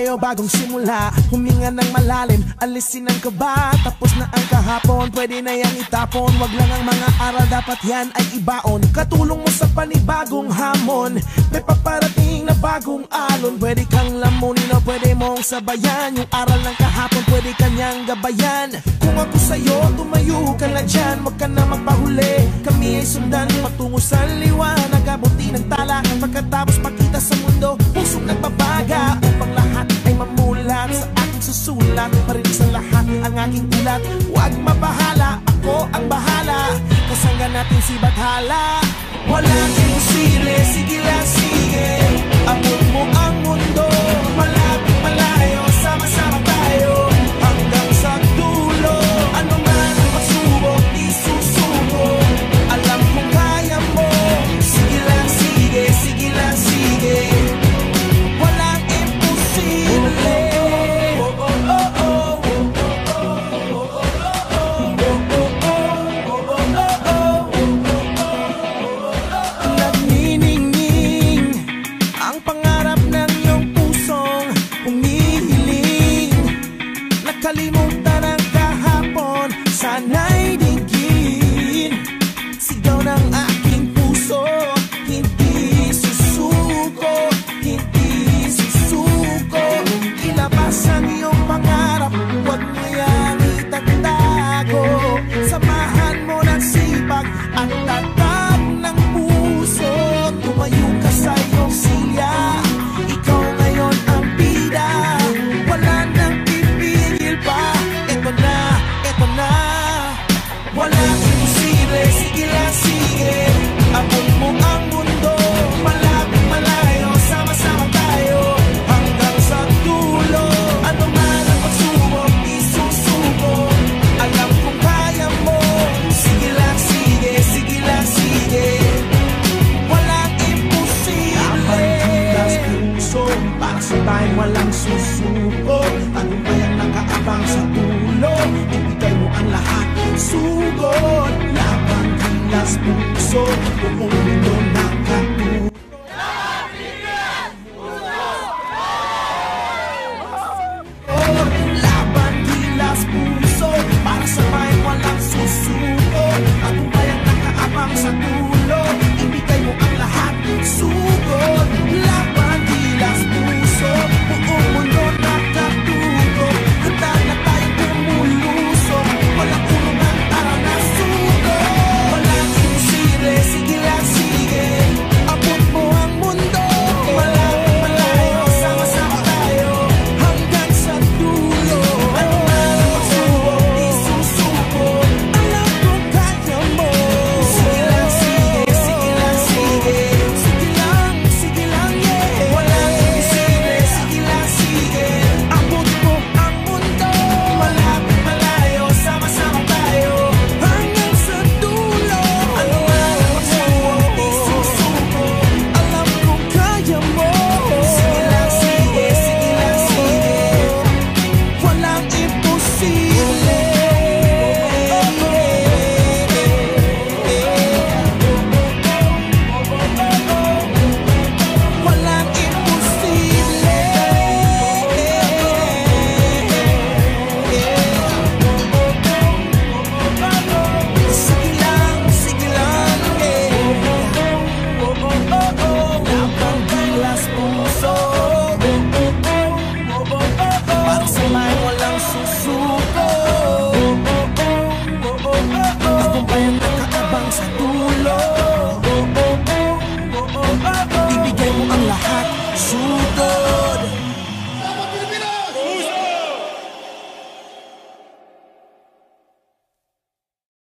tayo bagong simula. Huminga ng malalim, alisin ang kaba. Tapos na ang kahapon, pwede na yang itapon. Wag lang ang mga aral, dapat yan ay ibaon. Katulong mo sa panibagong hamon. May paparating na bagong alon. Pwede kang lamunin o pwede mong sabayan. Yung aral ng kahapon, pwede kanyang gabayan. Kung ako sa'yo, tumayo ka na dyan. Wag ka na magpahuli, kami ay sundan patungo sa liwanag. Abuti ng tala, pagkatapos pakita sa mundo pusong nagbabaga, upang lahat ay mamulat sa aking susulat. Marinig sa lahat ang aking ulat. Huwag mabahala, ako ang bahala. Kasangga natin si Bathala. Walang imposible, sige lang sige. Abot mo ang mundo, malapit malayo, sama-sama tayo hanggang sa dulo. Ano man ang pagsubok, di susuko. Alam kong kaya mo, sige lang sige, sige lang sige. Walang imposible. Nagniningning ang pangarap ng iyong pusong humihiling. Nakalimutan ang kahapon, sana'y dinggin. Sigaw ng aking puso, hindi susuko, hindi susuko. Ilabas ang iyong pangarap, huwag mo yang itatago. Samahan mo ng sipag at tatag ng puso. Tumayo ka sa iyong silya, ikaw ngayon ang bida. Wala nang pipigil pa, eto na, eto na. Walang imposible, sige lang sige. Abot mo ang mundo, malapit malayo, sama-sama tayo hanggang sa dulo. Ano man ang pagsubok, di susuko. Alam kong kaya mo, sige lang sige, sige lang sige. Walang imposible. Ang puso, para sa tayo walang susuko. Tagumpay ang nakaabang sa dulo, ibigay mo ang lahat, sugod. Labang kilas puso, buong mundo na